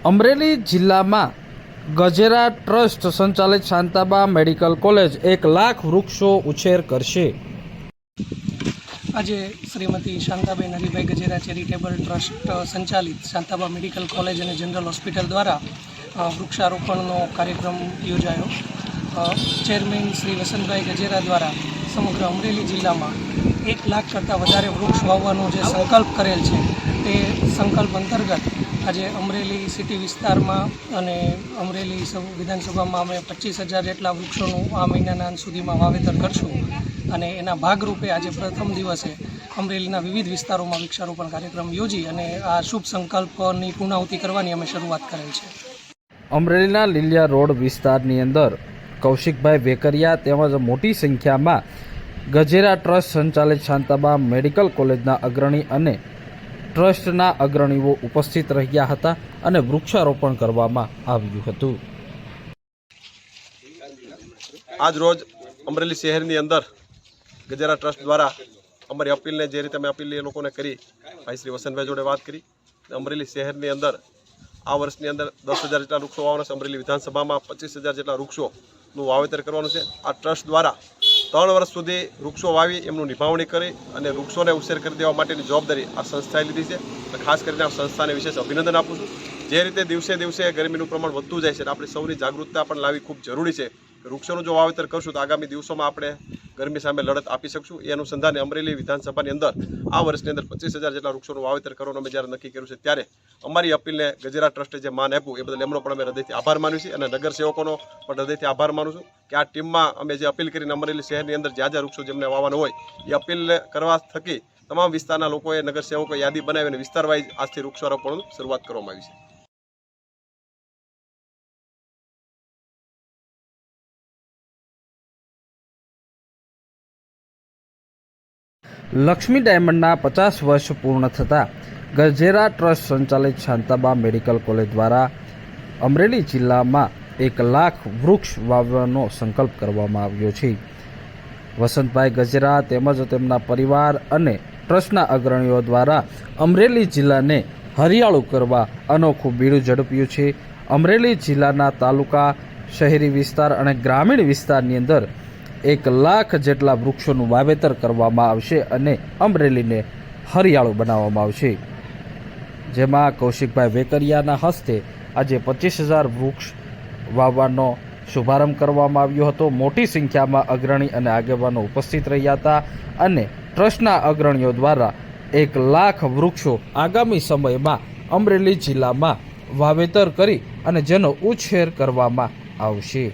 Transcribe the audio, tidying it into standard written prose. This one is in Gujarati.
અમરેલી જિલ્લામાં ગજેરા ટ્રસ્ટ સંચાલિત શાંતાબા મેડિકલ કોલેજ 1 લાખ વૃક્ષો ઉછેર કરશે। આજે શ્રીમતી શાંતાબેન હરિભાઈ ગજેરા ચેરિટેબલ ટ્રસ્ટ સંચાલિત શાંતાબા મેડિકલ કોલેજ અને જનરલ હોસ્પિટલ દ્વારા વૃક્ષારોપણનો કાર્યક્રમ યોજાયો। ચેરમેન શ્રી વસંતભાઈ ગજેરા દ્વારા સમગ્ર અમરેલી જિલ્લામાં 1 લાખ કરતાં વધારે વૃક્ષ વાવવાનો જે સંકલ્પ કરેલ છે તે સંકલ્પ અંતર્ગત આજે અમરેલી સિટી વિસ્તારમાં અને અમરેલી વિધાનસભામાં અમે 25,000 જેટલા વૃક્ષોનું આ મહિનાના અંત સુધીમાં વાવેતર કરશું અને એના ભાગરૂપે આજે પ્રથમ દિવસે અમરેલીના વિવિધ વિસ્તારોમાં વૃક્ષારોપણ કાર્યક્રમ યોજી અને આ શુભ સંકલ્પની પૂર્ણાહુતિ કરવાની અમે શરૂઆત કરેલ છે। અમરેલીના લીલિયા રોડ વિસ્તારની અંદર કૌશિકભાઈ વેકરિયા તેમજ મોટી સંખ્યામાં ગજેરા ટ્રસ્ટ સંચાલિત શાંતાબા મેડિકલ કોલેજના અગ્રણી અને ટ્રસ્ટના અગ્રણીઓ ઉપસ્થિત રહ્યા હતા અને વૃક્ષારોપણ કરવામાં આવ્યું હતું। આજ રોજ અમરેલી શહેરની અંદર ગજેરા ટ્રસ્ટ દ્વારા અમારી અપીલને જે રીતે અમે અપીલ એ લોકોને કરી, ભાઈ શ્રી વસંતભાઈ જોડે વાત કરી, અમરેલી શહેરની અંદર આ વર્ષની અંદર 10,000 જેટલા વૃક્ષો વાવવાના છે। અમરેલી વિધાનસભામાં 25,000 જેટલા વૃક્ષોનું વાવેતર કરવાનું છે। આ ટ્રસ્ટ દ્વારા 3 વર્ષ સુધી વૃક્ષો વાવી એમનું નિભાવણી કરી અને વૃક્ષોને ઉછેર કરી દેવા માટેની જવાબદારી આ સંસ્થાએ લીધી છે। ખાસ કરીને આ સંસ્થાને વિશેષ અભિનંદન આપું છું। જે રીતે દિવસે દિવસે ગરમીનું પ્રમાણ વધતું જાય છે, આપણી સૌની જાગૃતતા પણ લાવવી ખૂબ જરૂરી છે। વૃક્ષોનું જો વાવેતર કરશું તો આગામી દિવસોમાં આપણે ગરમી સામે લડત આપી શકશું। એ અનુસંધાને અમરેલી વિધાનસભાની અંદર આ વર્ષની અંદર 25,000 જેટલા વૃક્ષોનું વાવેતર કરવાનું અમે જ્યારે નક્કી કર્યું છે ત્યારે અમારી અપીલને ગજેરા ટ્રસ્ટે જે માન આપ્યું એ બદલ એમનો પણ અમે હૃદયથી આભાર માન્યું છે અને નગરસેવકોનો પણ હૃદયથી આભાર માનું છું કે આ ટીમમાં અમે જે અપીલ કરીને અમરેલી શહેરની અંદર જ્યાં વૃક્ષો જેમને વાવવાનું હોય એ અપીલ કરવા થકી તમામ વિસ્તારના લોકોએ નગરસેવકો યાદી બનાવીને વિસ્તાર વાઇઝ આજથી વૃક્ષારોપણની શરૂઆત કરવામાં આવી છે। લક્ષ્મી ડાયમંડના 50 વર્ષ પૂર્ણ થતાં ગજેરા ટ્રસ્ટ સંચાલિત શાંતાબા મેડિકલ કોલેજ દ્વારા અમરેલી જિલ્લામાં 1 લાખ વૃક્ષ વાવવાનો સંકલ્પ કરવામાં આવ્યો છે। વસંતભાઈ ગજેરા તેમજ તેમના પરિવાર અને ટ્રસ્ટના અગ્રણીઓ દ્વારા અમરેલી જિલ્લાને હરિયાળું કરવા અનોખું બીડું ઝડપ્યું છે। અમરેલી જિલ્લાના તાલુકા, શહેરી વિસ્તાર અને ગ્રામીણ વિસ્તારની અંદર 1 લાખ જેટલા વૃક્ષોનું વાવેતર કરવામાં આવશે અને અમરેલીને હરિયાળું બનાવવામાં આવશે। જેમાં કૌશિકભાઈ વેકરિયાના હસ્તે આજે 25,000 વૃક્ષ વાવવાનો શુભારંભ કરવામાં આવ્યો હતો। મોટી સંખ્યામાં અગ્રણી અને આગેવાનો ઉપસ્થિત રહ્યા હતા અને ટ્રસ્ટના અગ્રણીઓ દ્વારા 1 લાખ વૃક્ષો આગામી સમયમાં અમરેલી જિલ્લામાં વાવેતર કરી અને જેનો ઉછેર કરવામાં આવશે।